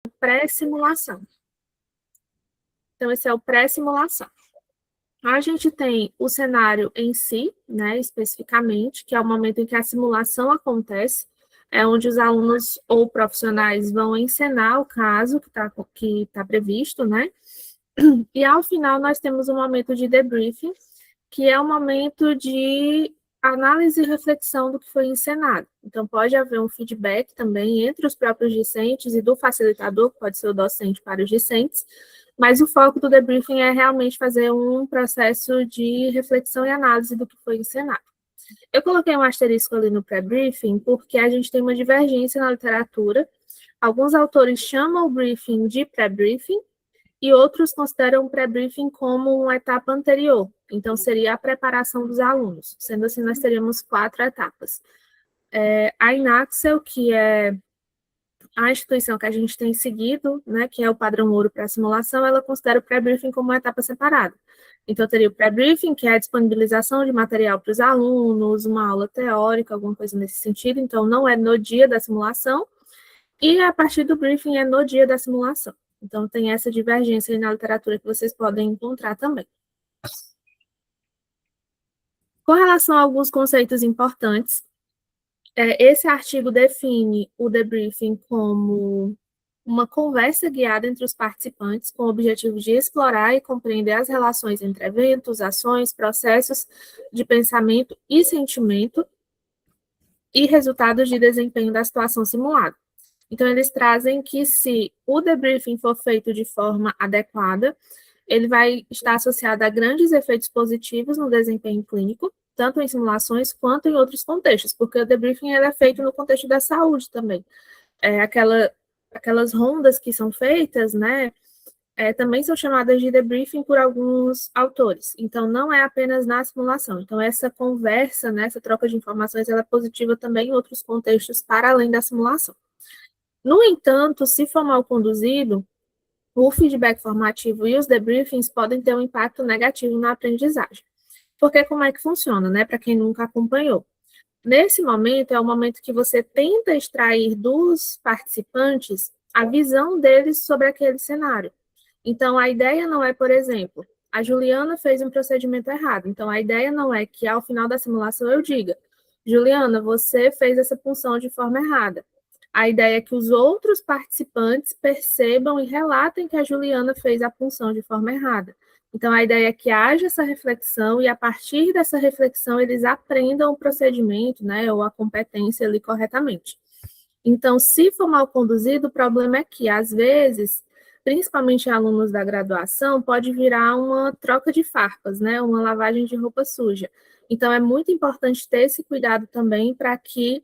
pré-simulação. Então, esse é o pré-simulação. A gente tem o cenário em si, né, especificamente, que é o momento em que a simulação acontece, é onde os alunos ou profissionais vão encenar o caso que tá previsto, né? E ao final nós temos um momento de debriefing, que é um momento de análise e reflexão do que foi encenado. Então, pode haver um feedback também entre os próprios discentes e do facilitador, que pode ser o docente para os discentes, mas o foco do debriefing é realmente fazer um processo de reflexão e análise do que foi encenado. Eu coloquei um asterisco ali no pré-briefing porque a gente tem uma divergência na literatura. Alguns autores chamam o briefing de pré-briefing e outros consideram o pré-briefing como uma etapa anterior. Então, seria a preparação dos alunos. Sendo assim, nós teríamos 4 etapas. A Inaxel, que é a instituição que a gente tem seguido, né, que é o padrão ouro para a simulação, ela considera o pré-briefing como uma etapa separada. Então, teria o pré-briefing, que é a disponibilização de material para os alunos, uma aula teórica, alguma coisa nesse sentido. Então, não é no dia da simulação. E a partir do briefing é no dia da simulação. Então, tem essa divergência aí na literatura que vocês podem encontrar também. Com relação a alguns conceitos importantes, esse artigo define o debriefing como uma conversa guiada entre os participantes com o objetivo de explorar e compreender as relações entre eventos, ações, processos de pensamento e sentimento e resultados de desempenho da situação simulada. Então, eles trazem que se o debriefing for feito de forma adequada, ele vai estar associado a grandes efeitos positivos no desempenho clínico, tanto em simulações quanto em outros contextos, porque o debriefing ele é feito no contexto da saúde também. Aquelas rondas que são feitas, né, também são chamadas de debriefing por alguns autores. Então, não é apenas na simulação. Então, essa conversa, né, essa troca de informações, ela é positiva também em outros contextos para além da simulação. No entanto, se for mal conduzido, o feedback formativo e os debriefings podem ter um impacto negativo na aprendizagem. Porque como é que funciona, né? Para quem nunca acompanhou. Nesse momento, é o momento que você tenta extrair dos participantes a visão deles sobre aquele cenário. Então, a ideia não é, por exemplo, a Juliana fez um procedimento errado. Então, a ideia não é que ao final da simulação eu diga, Juliana, você fez essa punção de forma errada. A ideia é que os outros participantes percebam e relatem que a Juliana fez a punção de forma errada. Então, a ideia é que haja essa reflexão e, a partir dessa reflexão, eles aprendam o procedimento, né, ou a competência ali corretamente. Então, se for mal conduzido, o problema é que, às vezes, principalmente em alunos da graduação, pode virar uma troca de farpas, né, uma lavagem de roupa suja. Então, é muito importante ter esse cuidado também para que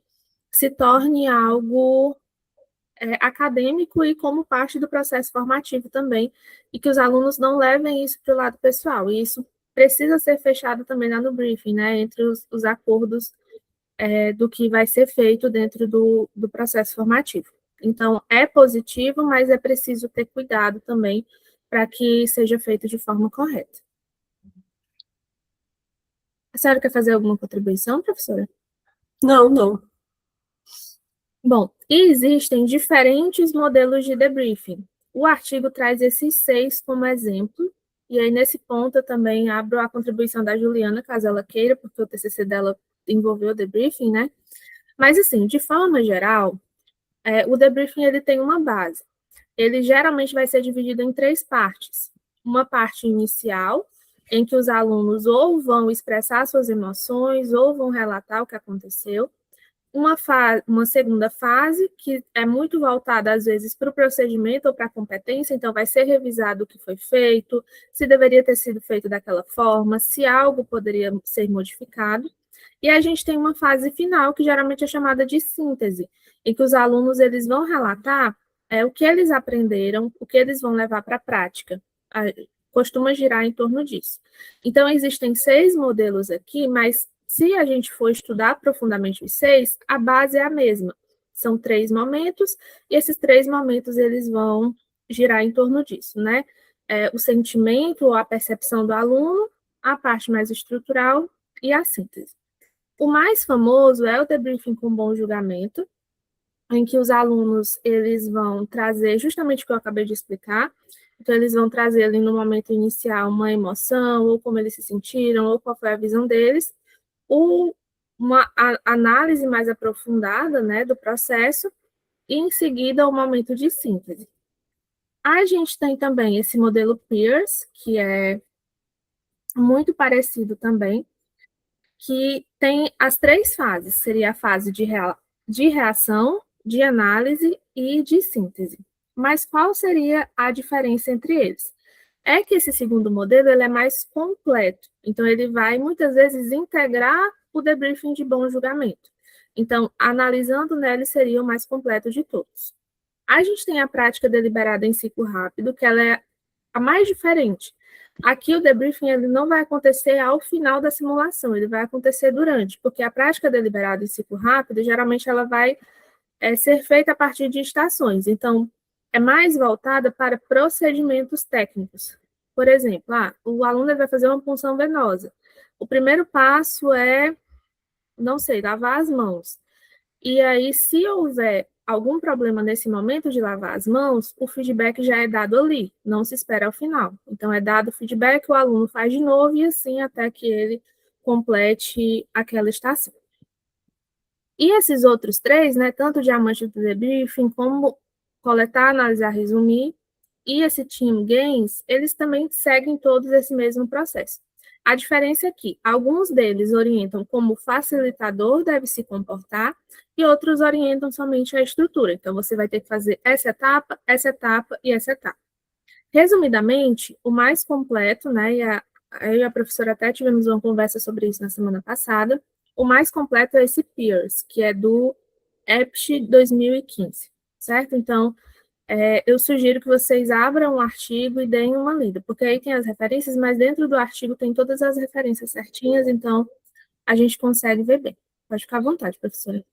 se torne algo acadêmico e como parte do processo formativo também, e que os alunos não levem isso para o lado pessoal. E isso precisa ser fechado também lá no briefing, né, entre os acordos do que vai ser feito dentro do processo formativo. Então, é positivo, mas é preciso ter cuidado também para que seja feito de forma correta. A senhora quer fazer alguma contribuição, professora? Não, não. Bom, existem diferentes modelos de debriefing. O artigo traz esses 6 como exemplo, e aí nesse ponto eu também abro a contribuição da Juliana, caso ela queira, porque o TCC dela envolveu o debriefing, né? Mas assim, de forma geral, o debriefing ele tem uma base. Ele geralmente vai ser dividido em 3 partes. Uma parte inicial, em que os alunos ou vão expressar suas emoções, ou vão relatar o que aconteceu. Uma segunda fase, que é muito voltada, às vezes, para o procedimento ou para a competência, então vai ser revisado o que foi feito, se deveria ter sido feito daquela forma, se algo poderia ser modificado. E a gente tem uma fase final, que geralmente é chamada de síntese, em que os alunos eles vão relatar o que eles aprenderam, o que eles vão levar para a prática. Costuma girar em torno disso. Então, existem 6 modelos aqui, mas se a gente for estudar profundamente os 6, a base é a mesma. São 3 momentos, e esses 3 momentos eles vão girar em torno disso, né? O sentimento ou a percepção do aluno, a parte mais estrutural e a síntese. O mais famoso é o debriefing com bom julgamento, em que os alunos eles vão trazer justamente o que eu acabei de explicar. Então, eles vão trazer ali no momento inicial uma emoção, ou como eles se sentiram, ou qual foi a visão deles, ou uma análise mais aprofundada, né, do processo, e em seguida o momento de síntese. A gente tem também esse modelo Pearce, que é muito parecido também, que tem as três fases, seria a fase de reação, de análise e de síntese. Mas qual seria a diferença entre eles? É que esse segundo modelo ele é mais completo, então ele vai muitas vezes integrar o debriefing de bom julgamento. Então, analisando nele, seria o mais completo de todos. A gente tem a prática deliberada em ciclo rápido, que ela é a mais diferente. Aqui o debriefing ele não vai acontecer ao final da simulação, ele vai acontecer durante, porque a prática deliberada em ciclo rápido, geralmente ela vai ser feita a partir de estações. Então, é mais voltada para procedimentos técnicos. Por exemplo, o aluno vai fazer uma punção venosa. O primeiro passo é, não sei, lavar as mãos. E aí, se houver algum problema nesse momento de lavar as mãos, o feedback já é dado ali, não se espera ao final. Então, é dado o feedback, o aluno faz de novo e assim até que ele complete aquela estação. E esses outros três, né, tanto o diamante do debriefing, como coletar, analisar, resumir, e esse team gains, eles também seguem todos esse mesmo processo. A diferença é que alguns deles orientam como o facilitador deve se comportar e outros orientam somente a estrutura. Então, você vai ter que fazer essa etapa e essa etapa. Resumidamente, o mais completo, né, eu e a professora até tivemos uma conversa sobre isso na semana passada, o mais completo é esse Pearce, que é do EPSH 2015, certo? Então, eu sugiro que vocês abram o artigo e deem uma lida, porque aí tem as referências, mas dentro do artigo tem todas as referências certinhas, então a gente consegue ver bem. Pode ficar à vontade, professora.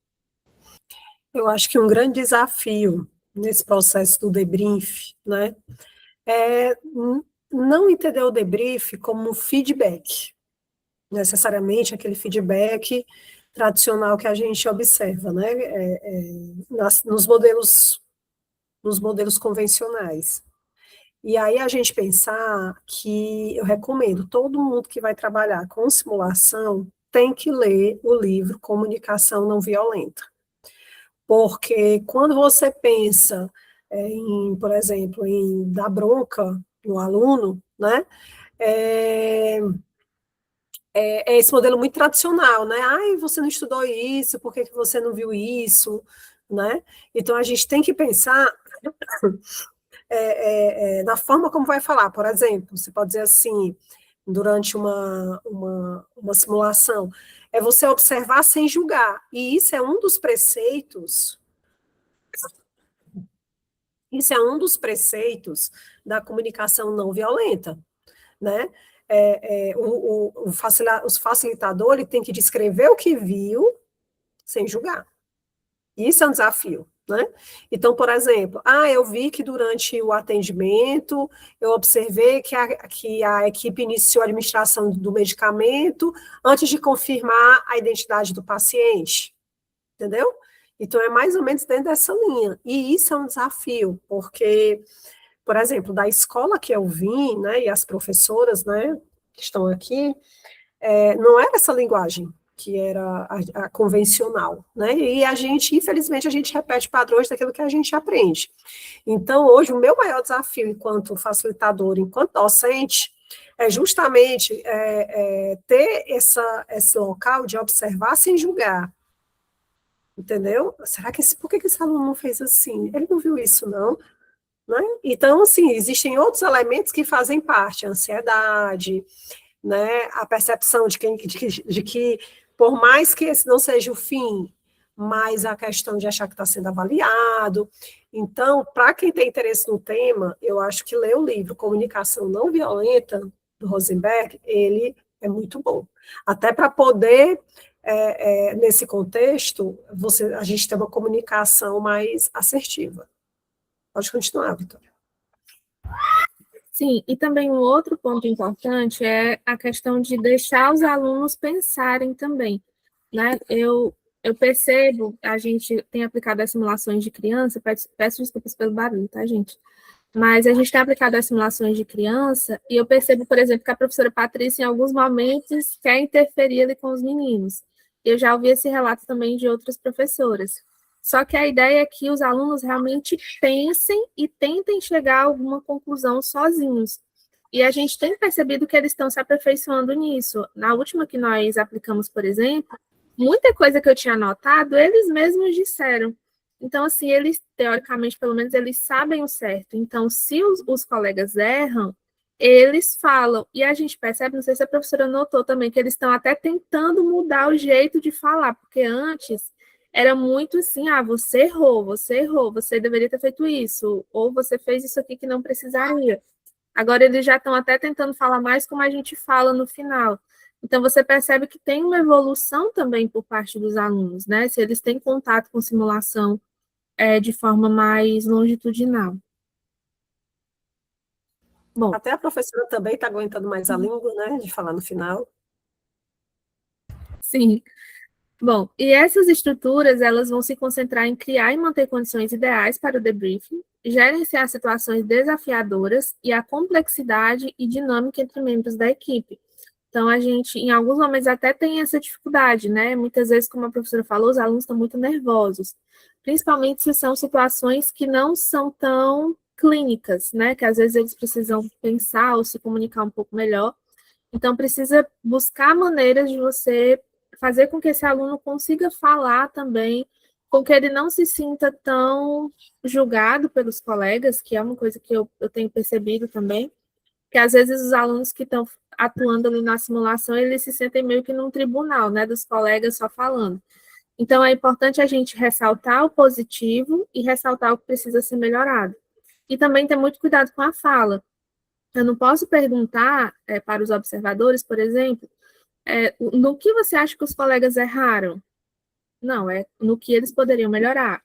Eu acho que um grande desafio nesse processo do debrief, né, é não entender o debrief como feedback, necessariamente aquele feedback tradicional que a gente observa, né, nos modelos convencionais. E aí a gente pensar que eu recomendo, todo mundo que vai trabalhar com simulação tem que ler o livro Comunicação Não Violenta. Porque quando você pensa por exemplo, em dar bronca no aluno, né, é esse modelo muito tradicional, né? Ai, você não estudou isso, por que você não viu isso, né? Então, a gente tem que pensar na forma como vai falar. Por exemplo, você pode dizer assim, durante uma simulação, é você observar sem julgar. E isso é um dos preceitos da comunicação não violenta, né? Os facilitadores têm que descrever o que viu sem julgar. Isso é um desafio, né? Então, por exemplo, eu vi que durante o atendimento eu observei que a equipe iniciou a administração do medicamento antes de confirmar a identidade do paciente, entendeu? Então, é mais ou menos dentro dessa linha. E isso é um desafio, porque, por exemplo, da escola que eu vim, né, e as professoras, né, que estão aqui, não era essa linguagem que era a convencional, né, e infelizmente, a gente repete padrões daquilo que a gente aprende. Então, hoje, o meu maior desafio enquanto facilitador, enquanto docente, é justamente ter esse local de observar sem julgar, entendeu? Será que por que esse aluno não fez assim? Ele não viu isso, não? Né? Então, assim, existem outros elementos que fazem parte, a ansiedade, né, a percepção de que, por mais que esse não seja o fim, mas a questão de achar que está sendo avaliado. Então, para quem tem interesse no tema, eu acho que ler o livro Comunicação Não Violenta, do Rosenberg, ele é muito bom. Até para poder, nesse contexto, a gente ter uma comunicação mais assertiva. Pode continuar, Vitória. Sim, e também um outro ponto importante é a questão de deixar os alunos pensarem também, né? Eu eu percebo, a gente tem aplicado as simulações de criança, peço desculpas pelo barulho, tá, gente? Mas a gente tem aplicado as simulações de criança e eu percebo, por exemplo, que a professora Patrícia, em alguns momentos, quer interferir ali com os meninos. Eu já ouvi esse relato também de outras professoras. Só que a ideia é que os alunos realmente pensem e tentem chegar a alguma conclusão sozinhos. E a gente tem percebido que eles estão se aperfeiçoando nisso. Na última que nós aplicamos, por exemplo, muita coisa que eu tinha anotado, eles mesmos disseram. Então, assim, eles, teoricamente, pelo menos, eles sabem o certo. Então, se os colegas erram, eles falam. E a gente percebe, não sei se a professora notou também, que eles estão até tentando mudar o jeito de falar, porque antes era muito assim, você errou, você deveria ter feito isso, ou você fez isso aqui que não precisaria. Agora eles já estão até tentando falar mais como a gente fala no final. Então você percebe que tem uma evolução também por parte dos alunos, né? Se eles têm contato com simulação de forma mais longitudinal. Bom, Até a professora também está aguentando mais a língua, né, de falar no final. sim. Bom, e essas estruturas, elas vão se concentrar em criar e manter condições ideais para o debriefing, gerenciar situações desafiadoras e a complexidade e dinâmica entre membros da equipe. Então, a gente, em alguns momentos, até tem essa dificuldade, né? Muitas vezes, como a professora falou, os alunos estão muito nervosos, principalmente se são situações que não são tão clínicas, né? Que às vezes eles precisam pensar ou se comunicar um pouco melhor. Então, precisa buscar maneiras de você fazer com que esse aluno consiga falar também, com que ele não se sinta tão julgado pelos colegas, que é uma coisa que eu tenho percebido também, que às vezes os alunos que estão atuando ali na simulação, eles se sentem meio que num tribunal, né, dos colegas só falando. Então, é importante a gente ressaltar o positivo e ressaltar o que precisa ser melhorado. E também ter muito cuidado com a fala. Eu não posso perguntar para os observadores, por exemplo, no que você acha que os colegas erraram? Não, é no que eles poderiam melhorar.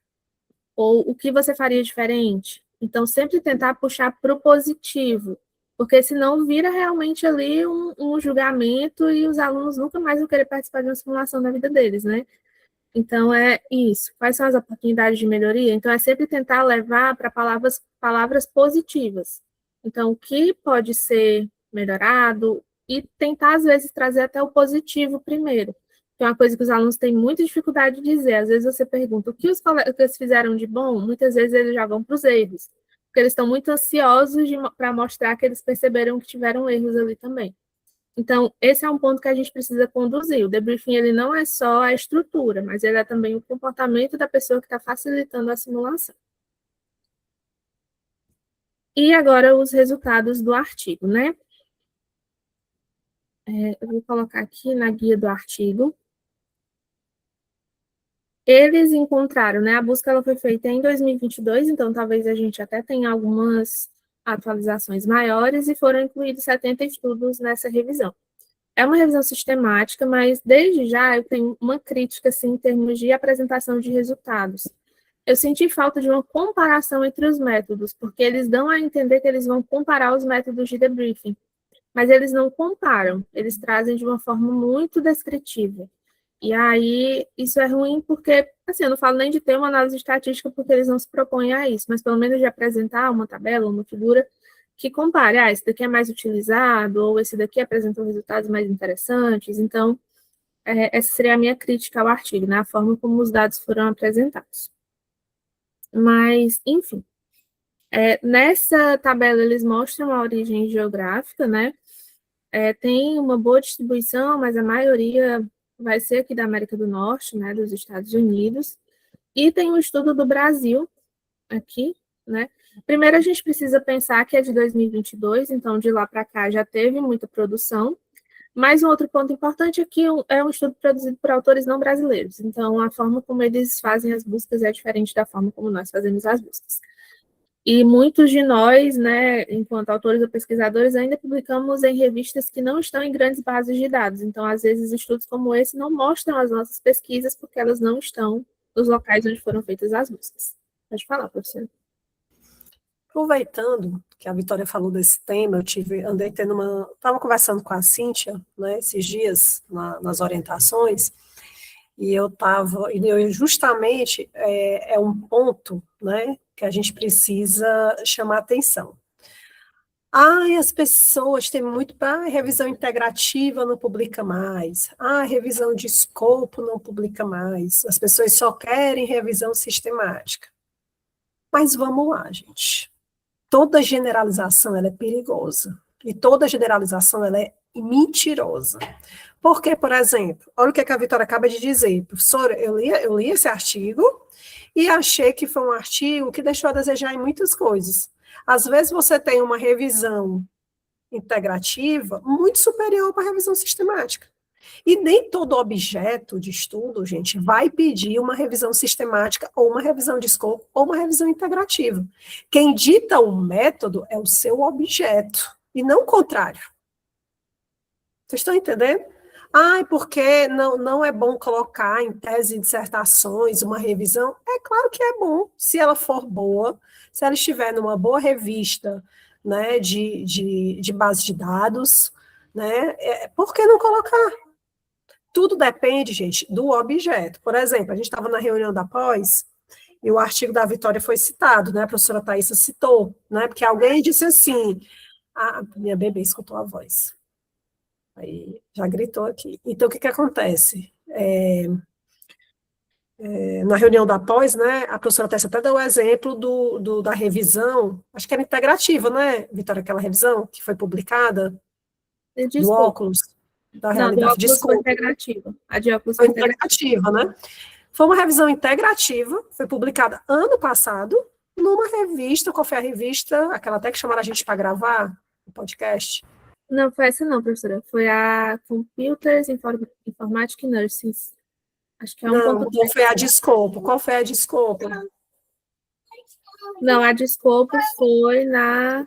Ou o que você faria diferente? Então, sempre tentar puxar para o positivo, porque senão vira realmente ali um julgamento e os alunos nunca mais vão querer participar de uma simulação da vida deles, né? Então, é isso. Quais são as oportunidades de melhoria? Então, é sempre tentar levar para palavras positivas. Então, o que pode ser melhorado e tentar, às vezes, trazer até o positivo primeiro. Que é uma coisa que os alunos têm muita dificuldade de dizer. Às vezes você pergunta o que os colegas fizeram de bom, muitas vezes eles já vão para os erros. Porque eles estão muito ansiosos para mostrar que eles perceberam que tiveram erros ali também. Então, esse é um ponto que a gente precisa conduzir. O debriefing, ele não é só a estrutura, mas ele é também o comportamento da pessoa que está facilitando a simulação. E agora os resultados do artigo, né? Eu vou colocar aqui na guia do artigo. Eles encontraram, né? A busca ela foi feita em 2022, então talvez a gente até tenha algumas atualizações maiores e foram incluídos 70 estudos nessa revisão. É uma revisão sistemática, mas desde já eu tenho uma crítica assim, em termos de apresentação de resultados. Eu senti falta de uma comparação entre os métodos, porque eles dão a entender que eles vão comparar os métodos de debriefing, mas eles não comparam, eles trazem de uma forma muito descritiva. E aí, isso é ruim porque, assim, eu não falo nem de ter uma análise estatística porque eles não se propõem a isso, mas pelo menos de apresentar uma tabela, uma figura que compare, esse daqui é mais utilizado, ou esse daqui apresentou resultados mais interessantes. Então, essa seria a minha crítica ao artigo, né? A forma como os dados foram apresentados. Mas, enfim, nessa tabela eles mostram a origem geográfica, né? Tem uma boa distribuição, mas a maioria vai ser aqui da América do Norte, né, dos Estados Unidos. E tem um estudo do Brasil aqui, né? Primeiro a gente precisa pensar que é de 2022, então de lá para cá já teve muita produção. Mas um outro ponto importante é que é um estudo produzido por autores não brasileiros. Então a forma como eles fazem as buscas é diferente da forma como nós fazemos as buscas. E muitos de nós, né, enquanto autores ou pesquisadores, ainda publicamos em revistas que não estão em grandes bases de dados. Então, às vezes, estudos como esse não mostram as nossas pesquisas porque elas não estão nos locais onde foram feitas as buscas. Pode falar, professor. Aproveitando que a Vitória falou desse tema, estava conversando com a Cíntia, né, esses dias, nas orientações, E eu justamente é um ponto, né, que a gente precisa chamar atenção. As pessoas têm muito para revisão integrativa não publica mais. Revisão de escopo não publica mais. As pessoas só querem revisão sistemática. Mas vamos lá, gente. Toda generalização ela é perigosa. E toda generalização ela é mentirosa. Porque, por exemplo, olha o que a Vitória acaba de dizer. Professora, eu li esse artigo e achei que foi um artigo que deixou a desejar em muitas coisas. Às vezes você tem uma revisão integrativa muito superior para a revisão sistemática. E nem todo objeto de estudo, gente, vai pedir uma revisão sistemática ou uma revisão de escopo ou uma revisão integrativa. Quem dita o método é o seu objeto, e não o contrário. Vocês estão entendendo? Porque não é bom colocar em tese e dissertações uma revisão? É claro que é bom, se ela for boa, se ela estiver numa boa revista, né, de base de dados, né, por que não colocar? Tudo depende, gente, do objeto. Por exemplo, a gente estava na reunião da pós, e o artigo da Vitória foi citado, né, a professora Thaisa citou, né, porque alguém disse assim, minha bebê escutou a voz. Aí já gritou aqui. Então, o que acontece? Na reunião da pós, né, a professora Tessa até deu o exemplo da revisão, acho que era integrativa, né, Vitória, aquela revisão que foi publicada, do óculos, da realidade. Do óculos foi integrativa. A de óculos foi integrativa, né? Foi uma revisão integrativa, foi publicada ano passado, numa revista, qual foi a revista? Aquela até que chamaram a gente para gravar o podcast. Não, foi essa não, professora. Foi a Computers, Informatic Nursing. Acho que é Não, qual foi a de escopo? Qual foi a de escopo? Não, a de escopo foi na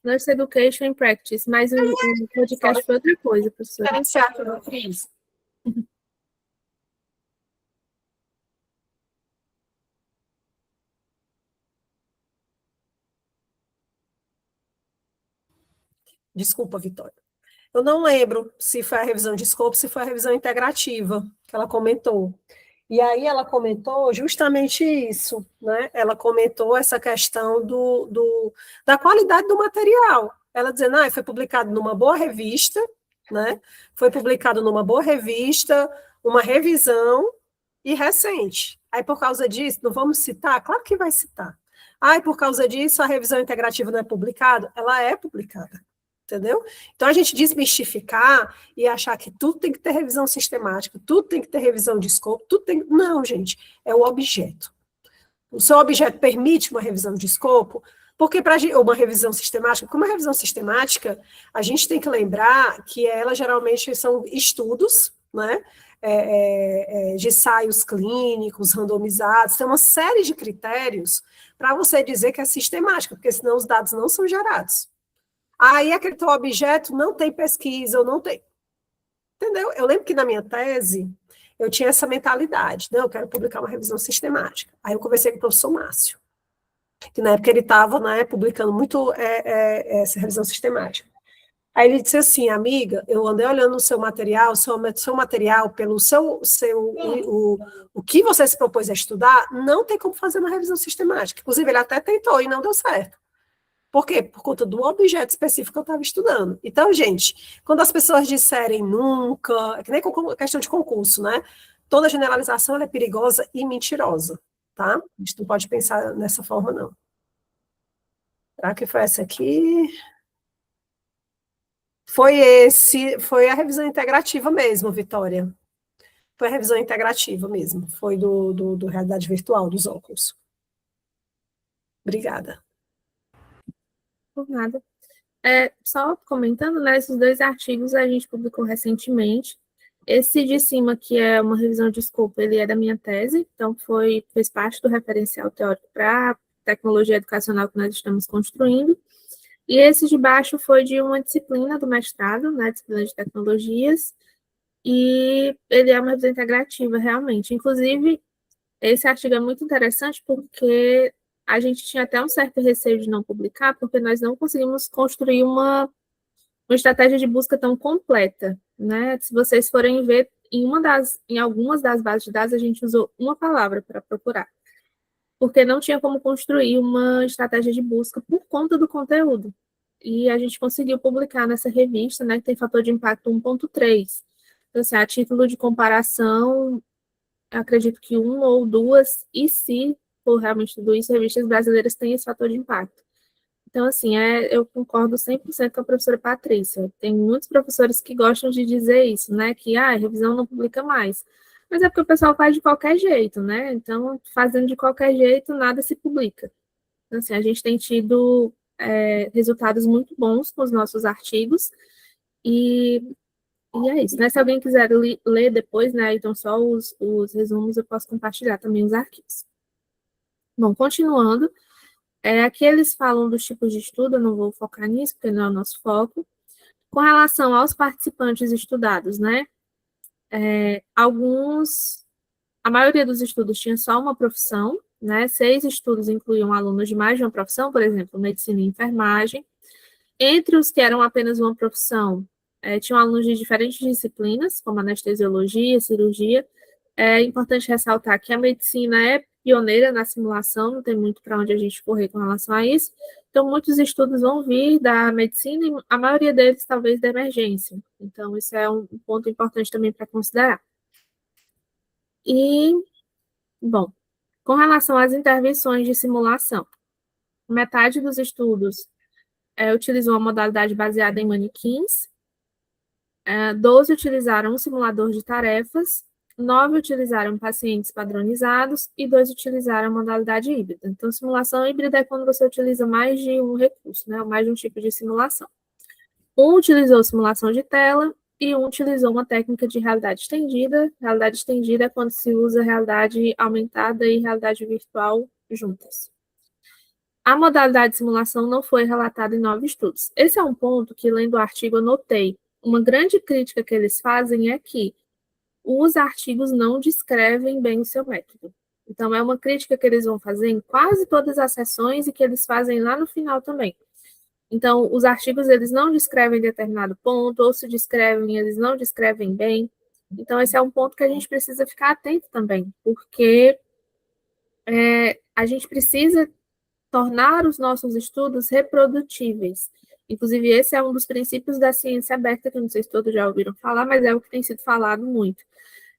Nurse Education and Practice, mas o podcast foi outra coisa, professora. Desculpa, Vitória. Eu não lembro se foi a revisão de escopo, se foi a revisão integrativa que ela comentou. E aí ela comentou justamente isso, né? Ela comentou essa questão da qualidade do material. Ela dizendo, foi publicado numa boa revista, né? Foi publicado numa boa revista, uma revisão e recente. Aí, por causa disso, não vamos citar? Claro que vai citar. Por causa disso, a revisão integrativa não é publicada? Ela é publicada. Entendeu? Então, a gente desmistificar e achar que tudo tem que ter revisão sistemática, tudo tem que ter revisão de escopo, tudo tem... Não, gente, é o objeto. O seu objeto permite uma revisão de escopo, porque para uma revisão sistemática, como uma revisão sistemática, a gente tem que lembrar que ela geralmente são estudos, né, de ensaios clínicos, randomizados, tem uma série de critérios para você dizer que é sistemática, porque senão os dados não são gerados. Aí aquele teu objeto não tem pesquisa, ou não tem. Entendeu? Eu lembro que na minha tese, eu tinha essa mentalidade, eu quero publicar uma revisão sistemática. Aí eu conversei com o professor Márcio, que na época ele estava, né, publicando muito essa revisão sistemática. Aí ele disse assim, amiga, eu andei olhando o seu material, seu material, pelo o que você se propôs a estudar, não tem como fazer uma revisão sistemática. Inclusive, ele até tentou e não deu certo. Por quê? Por conta do objeto específico que eu estava estudando. Então, gente, quando as pessoas disserem nunca, é que nem questão de concurso, né? Toda generalização ela é perigosa e mentirosa, tá? A gente não pode pensar nessa forma, não. Será que foi essa aqui? Foi a revisão integrativa mesmo, Vitória. Foi a revisão integrativa mesmo. Foi do realidade virtual, dos óculos. Obrigada. Por nada. Só comentando, né, esses dois artigos a gente publicou recentemente. Esse de cima, que é uma revisão de escopo, ele é da minha tese, então fez parte do referencial teórico para a tecnologia educacional que nós estamos construindo. E esse de baixo foi de uma disciplina do mestrado, né, disciplina de tecnologias, e ele é uma revisão integrativa, realmente. Inclusive, esse artigo é muito interessante porque a gente tinha até um certo receio de não publicar, porque nós não conseguimos construir uma estratégia de busca tão completa, né? Se vocês forem ver, em algumas das bases de dados a gente usou uma palavra para procurar, porque não tinha como construir uma estratégia de busca por conta do conteúdo. E a gente conseguiu publicar nessa revista, né, que tem fator de impacto 1.3. Então, assim, a título de comparação, acredito que uma ou duas, e se for realmente tudo isso, revistas brasileiras têm esse fator de impacto. Então, assim, eu concordo 100% com a professora Patrícia. Tem muitos professores que gostam de dizer isso, né? Que a revisão não publica mais. Mas é porque o pessoal faz de qualquer jeito, né? Então, fazendo de qualquer jeito, nada se publica. Então, assim, a gente tem tido resultados muito bons com os nossos artigos. E, e é isso, né? Se alguém quiser ler depois, né? Então, só os resumos eu posso compartilhar também os arquivos. Bom, continuando. Aqui eles falam dos tipos de estudo, eu não vou focar nisso, porque não é o nosso foco. Com relação aos participantes estudados, né? A maioria dos estudos tinha só uma profissão, né? 6 estudos incluíam alunos de mais de uma profissão, por exemplo, medicina e enfermagem. Entre os que eram apenas uma profissão, tinham alunos de diferentes disciplinas, como anestesiologia, cirurgia. É importante ressaltar que a medicina é pioneira na simulação, não tem muito para onde a gente correr com relação a isso. Então, muitos estudos vão vir da medicina e a maioria deles talvez da emergência. Então, isso é um ponto importante também para considerar. E, bom, com relação às intervenções de simulação, metade dos estudos utilizou a modalidade baseada em manequins, 12 utilizaram um simulador de tarefas, 9 utilizaram pacientes padronizados e 2 utilizaram a modalidade híbrida. Então, simulação híbrida é quando você utiliza mais de um recurso, né, mais de um tipo de simulação. Um utilizou simulação de tela e um utilizou uma técnica de realidade estendida. Realidade estendida é quando se usa realidade aumentada e realidade virtual juntas. A modalidade de simulação não foi relatada em 9 estudos. Esse é um ponto que, lendo o artigo, eu notei. Uma grande crítica que eles fazem é que os artigos não descrevem bem o seu método. Então, é uma crítica que eles vão fazer em quase todas as sessões e que eles fazem lá no final também. Então, os artigos, eles não descrevem determinado ponto, ou se descrevem, eles não descrevem bem. Então, esse é um ponto que a gente precisa ficar atento também, porque a gente precisa tornar os nossos estudos reprodutíveis. Inclusive, esse é um dos princípios da ciência aberta, que eu não sei se todos já ouviram falar, mas é o que tem sido falado muito.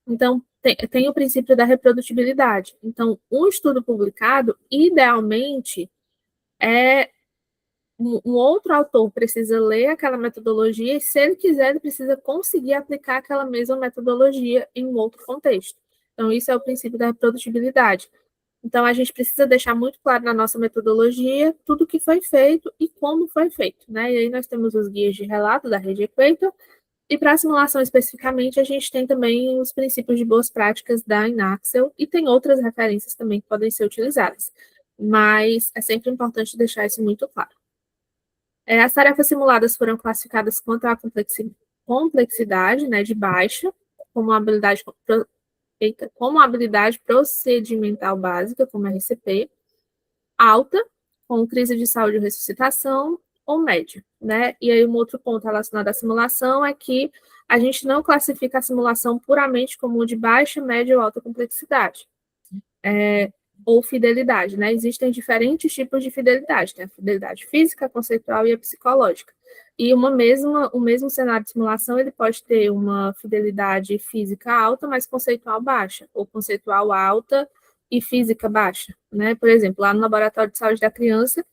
Então, tem o princípio da reprodutibilidade. Então, um estudo publicado, idealmente, um outro autor precisa ler aquela metodologia e, se ele quiser, ele precisa conseguir aplicar aquela mesma metodologia em um outro contexto. Então, isso é o princípio da reprodutibilidade. Então, a gente precisa deixar muito claro na nossa metodologia tudo o que foi feito e como foi feito, né? E aí nós temos os guias de relato da rede Equator, e para a simulação especificamente, a gente tem também os princípios de boas práticas da Inaxel, e tem outras referências também que podem ser utilizadas. Mas é sempre importante deixar isso muito claro. As tarefas simuladas foram classificadas quanto à complexidade, né, de baixa, como a habilidade feita como habilidade procedimental básica, como RCP, alta, com crise de saúde ou ressuscitação, ou média, né? E aí um outro ponto relacionado à simulação é que a gente não classifica a simulação puramente como de baixa, média ou alta complexidade, ou fidelidade, né? Existem diferentes tipos de fidelidade, tem a fidelidade física, conceitual e a psicológica. E o mesmo cenário de simulação, ele pode ter uma fidelidade física alta, mas conceitual baixa, ou conceitual alta e física baixa, né? Por exemplo, lá no laboratório de saúde da criança,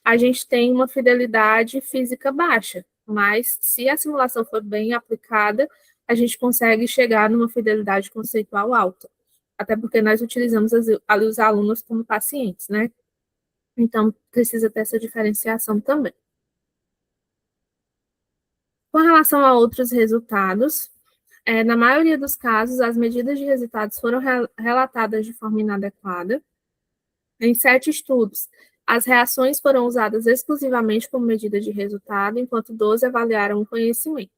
a gente tem uma fidelidade física baixa, mas se a simulação for bem aplicada, a gente consegue chegar numa fidelidade conceitual alta, até porque nós utilizamos ali os alunos como pacientes, né? Então, precisa ter essa diferenciação também. Com relação a outros resultados, na maioria dos casos, as medidas de resultados foram relatadas de forma inadequada. Em 7 estudos, as reações foram usadas exclusivamente como medida de resultado, enquanto 12 avaliaram o conhecimento.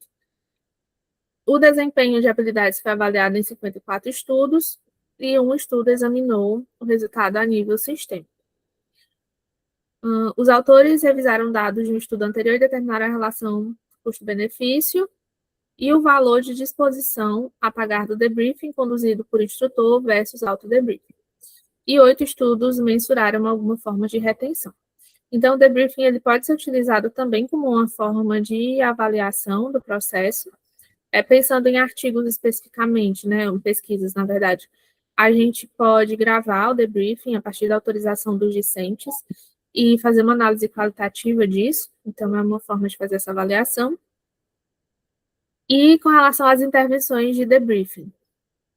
O desempenho de habilidades foi avaliado em 54 estudos, e um estudo examinou o resultado a nível sistêmico. Os autores revisaram dados de um estudo anterior e determinaram a relação custo-benefício, e o valor de disposição a pagar do debriefing conduzido por instrutor versus auto-debriefing. E 8 estudos mensuraram alguma forma de retenção. Então, o debriefing ele pode ser utilizado também como uma forma de avaliação do processo, pensando em artigos especificamente, né, em pesquisas, na verdade. A gente pode gravar o debriefing a partir da autorização dos discentes e fazer uma análise qualitativa disso, então é uma forma de fazer essa avaliação. E com relação às intervenções de debriefing,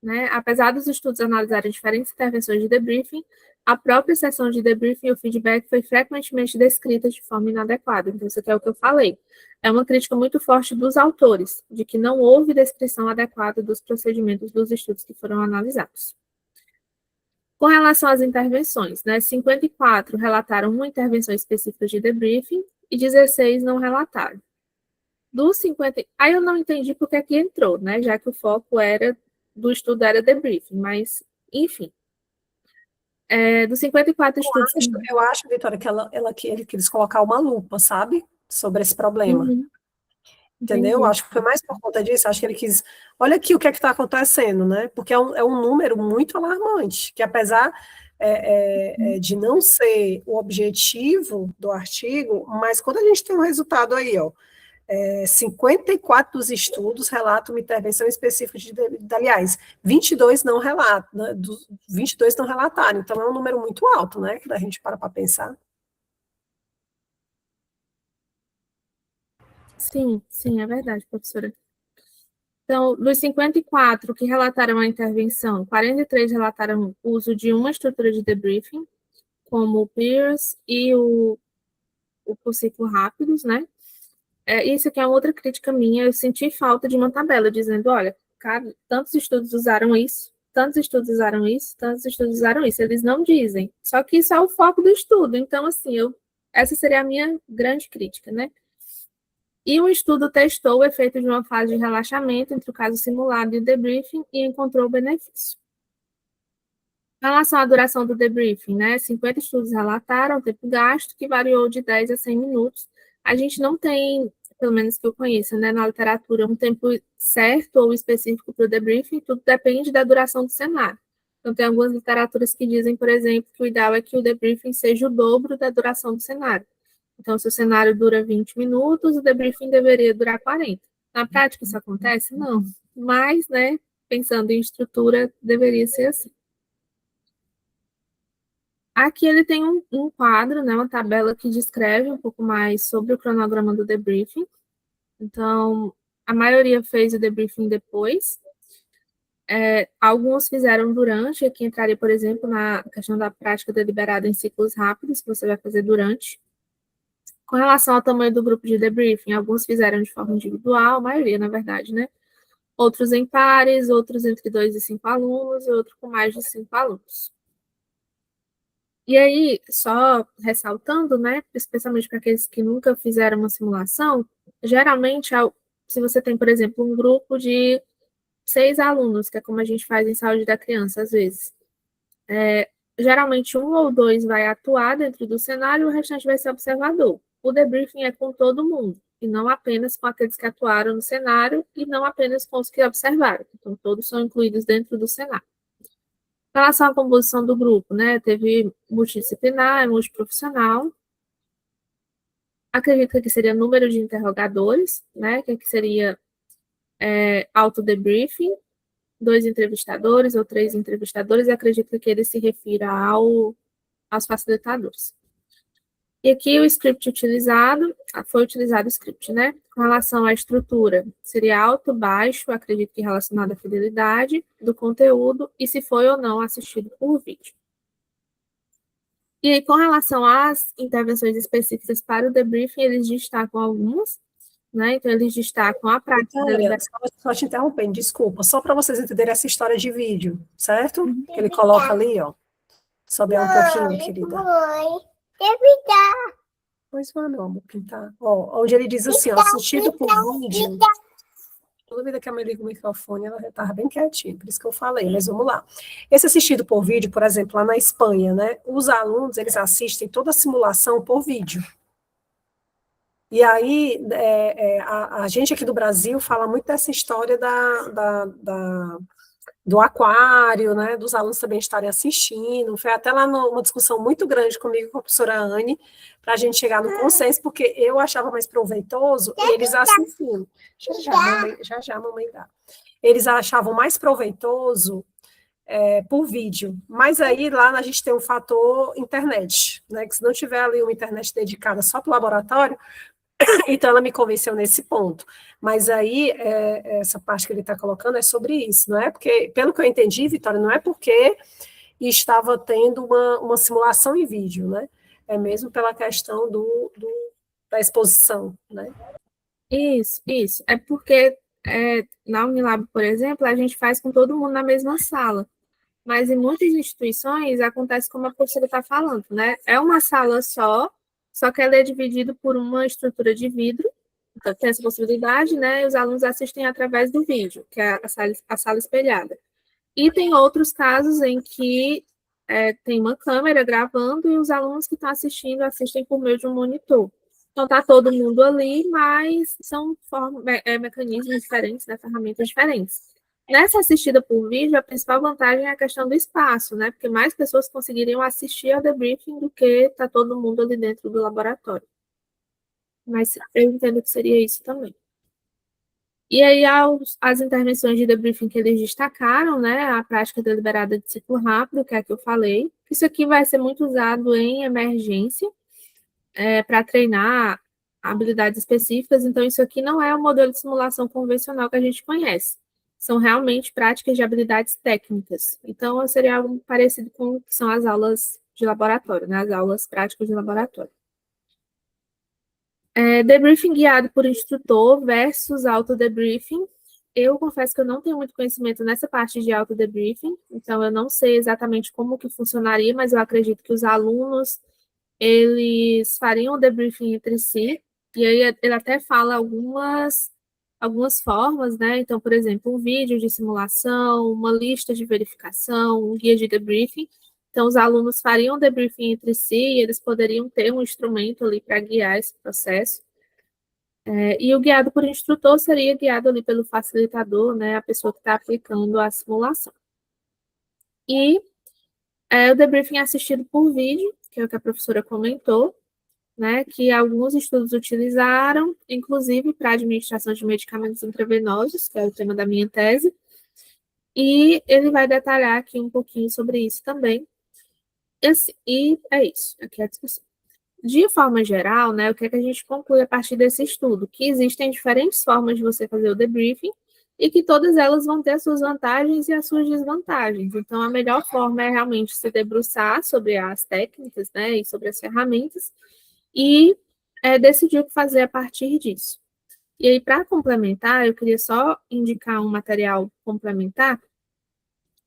né, apesar dos estudos analisarem diferentes intervenções de debriefing, a própria sessão de debriefing e o feedback foi frequentemente descrita de forma inadequada. Então, isso aqui é o que eu falei. É uma crítica muito forte dos autores, de que não houve descrição adequada dos procedimentos dos estudos que foram analisados. Com relação às intervenções, né, 54 relataram uma intervenção específica de debriefing e 16 não relataram. Dos 50, aí eu não entendi porque aqui entrou, né, já que o foco do estudo era debriefing, mas, enfim. Dos 54 estudos... Eu acho, Vitória, que eles colocar uma lupa, sabe? Sobre esse problema. Uhum. Entendeu? Entendi. Acho que foi mais por conta disso, acho que ele quis, olha aqui o que é que está acontecendo, né? Porque é um número muito alarmante, que apesar de não ser o objetivo do artigo, mas quando a gente tem um resultado aí, ó, 54 dos estudos relatam uma intervenção específica aliás, 22 não relatam, né? 22 não relataram, então é um número muito alto, né? Que a gente para pensar. Sim, é verdade, professora. Então, dos 54 que relataram a intervenção, 43 relataram o uso de uma estrutura de debriefing, como o PEERS e o por ciclo rápidos, né? Isso aqui é outra crítica minha, eu senti falta de uma tabela dizendo, olha, cara, tantos estudos usaram isso, tantos estudos usaram isso, tantos estudos usaram isso. Eles não dizem, só que isso é o foco do estudo. Então, assim, essa seria a minha grande crítica, né? E o estudo testou o efeito de uma fase de relaxamento entre o caso simulado e o debriefing e encontrou benefício. Em relação à duração do debriefing, né, 50 estudos relataram o tempo gasto, que variou de 10 a 100 minutos. A gente não tem, pelo menos que eu conheça, né, na literatura, um tempo certo ou específico para o debriefing, tudo depende da duração do cenário. Então, tem algumas literaturas que dizem, por exemplo, que o ideal é que o debriefing seja o dobro da duração do cenário. Então, se o cenário dura 20 minutos, o debriefing deveria durar 40. Na prática, isso acontece? Não. Mas, né, pensando em estrutura, deveria ser assim. Aqui ele tem um quadro, né, uma tabela que descreve um pouco mais sobre o cronograma do debriefing. Então, a maioria fez o debriefing depois. Alguns fizeram durante, aqui entraria, por exemplo, na questão da prática deliberada em ciclos rápidos, que você vai fazer durante. Com relação ao tamanho do grupo de debriefing, alguns fizeram de forma individual, a maioria, na verdade, né? Outros em pares, outros entre 2 e 5 alunos, e outro com mais de 5 alunos. E aí, só ressaltando, né, especialmente para aqueles que nunca fizeram uma simulação, geralmente, se você tem, por exemplo, um grupo de 6 alunos, que é como a gente faz em saúde da criança, às vezes, geralmente um ou dois vai atuar dentro do cenário e o restante vai ser observador. O debriefing é com todo mundo, e não apenas com aqueles que atuaram no cenário e não apenas com os que observaram. Então, todos são incluídos dentro do cenário. Em relação à composição do grupo, né, teve multidisciplinar, multiprofissional. Acredito que seria número de interrogadores, né, que seria auto-debriefing, 2 entrevistadores ou 3 entrevistadores, e acredito que ele se refira aos facilitadores. E aqui o script utilizado, foi utilizado o script, né? Com relação à estrutura, seria alto, baixo, acredito que relacionado à fidelidade do conteúdo e se foi ou não assistido por vídeo. E aí, com relação às intervenções específicas para o debriefing, eles destacam algumas, né? Então, eles destacam a prática deliberada. Só te interrompendo, desculpa, só para vocês entenderem essa história de vídeo, certo? Que ele coloca ali, ó. Sobe um pouquinho, querida. Pois vai, meu amor, pintar. Ó, onde ele diz assim, ó, assistido por vídeo. Toda vida que a mãe liga o microfone, ela já estava bem quietinha, por isso que eu falei, mas vamos lá. Esse assistido por vídeo, por exemplo, lá na Espanha, né, os alunos, eles assistem toda a simulação por vídeo. E aí, a gente aqui do Brasil fala muito dessa história do aquário, né, dos alunos também estarem assistindo. Foi até lá uma discussão muito grande comigo com a professora Anne, para a gente chegar no consenso, porque eu achava mais proveitoso eles assistindo. Já, mamãe dá. Eles achavam mais proveitoso por vídeo. Mas aí lá a gente tem um fator internet, né? Que se não tiver ali uma internet dedicada só para o laboratório, então ela me convenceu nesse ponto. Mas aí essa parte que ele está colocando é sobre isso, não é? Porque, pelo que eu entendi, Vitória, não é porque estava tendo uma simulação em vídeo, né? É mesmo pela questão da exposição, né? Isso. É porque na Unilab, por exemplo, a gente faz com todo mundo na mesma sala. Mas em muitas instituições acontece como a professora está falando, né? É uma sala só que ela é dividida por uma estrutura de vidro, então tem essa possibilidade, né? E os alunos assistem através do vídeo, que é a sala espelhada. E tem outros casos em que tem uma câmera gravando e os alunos que estão assistindo assistem por meio de um monitor. Então, está todo mundo ali, mas são mecanismos diferentes, né, ferramentas diferentes. Nessa assistida por vídeo, a principal vantagem é a questão do espaço, né? Porque mais pessoas conseguiriam assistir ao debriefing do que está todo mundo ali dentro do laboratório. Mas eu entendo que seria isso também. E aí, as intervenções de debriefing que eles destacaram, né, a prática deliberada de ciclo rápido, que é a que eu falei, isso aqui vai ser muito usado em emergência, para treinar habilidades específicas, então isso aqui não é o modelo de simulação convencional que a gente conhece, são realmente práticas de habilidades técnicas, então seria algo parecido com o que são as aulas de laboratório, né, as aulas práticas de laboratório. Debriefing guiado por instrutor versus auto-debriefing. Eu confesso que eu não tenho muito conhecimento nessa parte de auto-debriefing, então eu não sei exatamente como que funcionaria, mas eu acredito que os alunos, eles fariam o debriefing entre si, e aí ele até fala algumas formas, né? Então, por exemplo, um vídeo de simulação, uma lista de verificação, um guia de debriefing. Então, os alunos fariam debriefing entre si e eles poderiam ter um instrumento ali para guiar esse processo. E o guiado por instrutor seria guiado ali pelo facilitador, né, a pessoa que está aplicando a simulação. E o debriefing assistido por vídeo, que é o que a professora comentou, né, que alguns estudos utilizaram, inclusive para administração de medicamentos intravenosos, que é o tema da minha tese, e ele vai detalhar aqui um pouquinho sobre isso também. E é isso, aqui é a discussão. De forma geral, né, o que é que a gente conclui a partir desse estudo? Que existem diferentes formas de você fazer o debriefing e que todas elas vão ter as suas vantagens e as suas desvantagens. Então, a melhor forma é realmente se debruçar sobre as técnicas, né, e sobre as ferramentas e decidir o que fazer a partir disso. E aí, para complementar, eu queria só indicar um material complementar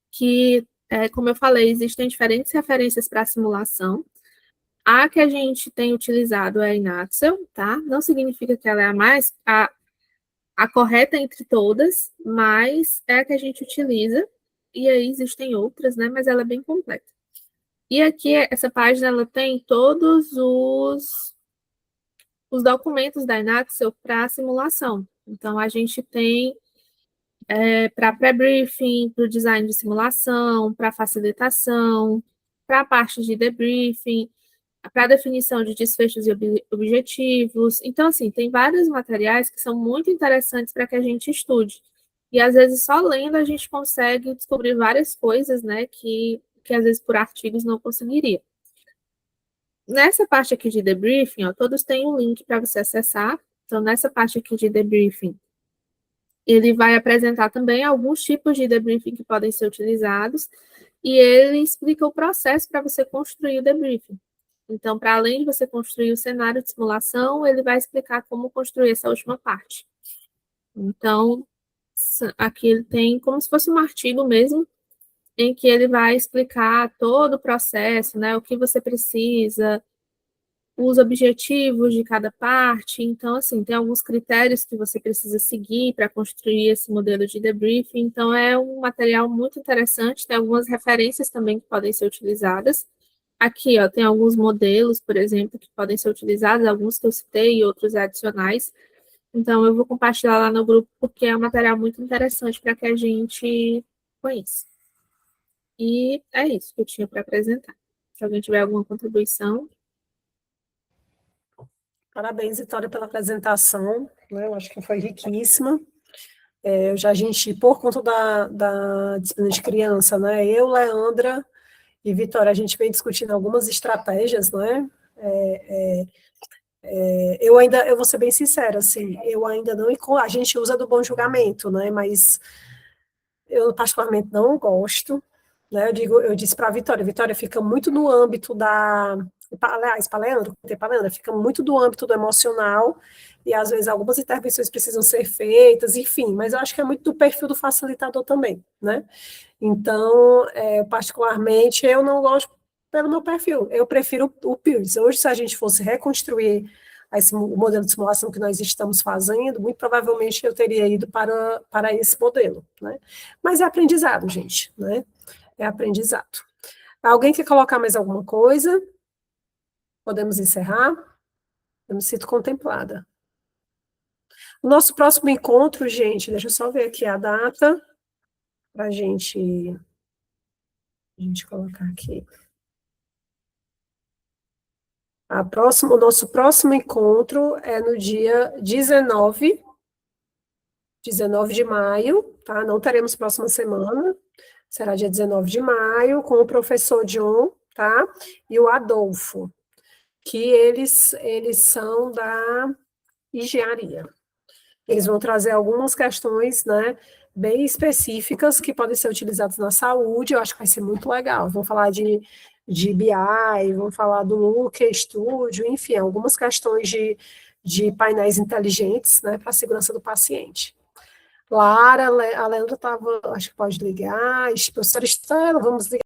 que, como eu falei, existem diferentes referências para simulação. A que a gente tem utilizado é a Inaxel, tá? Não significa que ela é a correta entre todas, mas é a que a gente utiliza. E aí existem outras, né? Mas ela é bem completa. E aqui, essa página, ela tem todos os documentos da Inaxel para simulação. Então, a gente tem para pré-briefing, para o design de simulação, para facilitação, para a parte de debriefing, para definição de desfechos e objetivos. Então, assim, tem vários materiais que são muito interessantes para que a gente estude. E, às vezes, só lendo a gente consegue descobrir várias coisas, né, que às vezes, por artigos não conseguiria. Nessa parte aqui de debriefing, ó, todos têm um link para você acessar. Então, nessa parte aqui de debriefing, ele vai apresentar também alguns tipos de debriefing que podem ser utilizados e ele explica o processo para você construir o debriefing. Então, para além de você construir o cenário de simulação, ele vai explicar como construir essa última parte. Então, aqui ele tem como se fosse um artigo mesmo, em que ele vai explicar todo o processo, né, o que você precisa, os objetivos de cada parte. Então, assim, tem alguns critérios que você precisa seguir para construir esse modelo de debriefing. Então, é um material muito interessante, tem algumas referências também que podem ser utilizadas. Aqui, ó, tem alguns modelos, por exemplo, que podem ser utilizados, alguns que eu citei e outros adicionais. Então, eu vou compartilhar lá no grupo, porque é um material muito interessante para que a gente conheça. E é isso que eu tinha para apresentar. Se alguém tiver alguma contribuição. Parabéns, Vitória, pela apresentação, né? Eu acho que foi riquíssima. A gente, por conta da disciplina de criança, né? Eu, Leandra e Vitória, a gente vem discutindo algumas estratégias, né? Eu vou ser bem sincera, assim, eu ainda não, a gente usa do bom julgamento, né? Mas eu particularmente não gosto, né? Eu disse para a Vitória fica muito no âmbito aliás, para Leandro, fica muito do âmbito do emocional, e às vezes algumas intervenções precisam ser feitas, enfim, mas eu acho que é muito do perfil do facilitador também, né? Então, particularmente, eu não gosto pelo meu perfil, eu prefiro o Peers. Hoje, se a gente fosse reconstruir o modelo de simulação que nós estamos fazendo, muito provavelmente eu teria ido para esse modelo, né? Mas é aprendizado, gente, né? É aprendizado. Alguém quer colocar mais alguma coisa? Podemos encerrar? Eu me sinto contemplada. O nosso próximo encontro, gente, deixa eu só ver aqui a data, para a gente colocar aqui. O nosso próximo encontro é no dia 19 de maio, tá? Não teremos próxima semana, será dia 19 de maio, com o professor John, tá? E o Adolfo, que eles são da engenharia. Eles vão trazer algumas questões, né, bem específicas que podem ser utilizadas na saúde, eu acho que vai ser muito legal. Vão falar de BI, vão falar do Looker Studio, enfim, algumas questões de painéis inteligentes, né, para a segurança do paciente. Lara, a Leandra estava, acho que pode ligar, professora Estela, vamos ligar.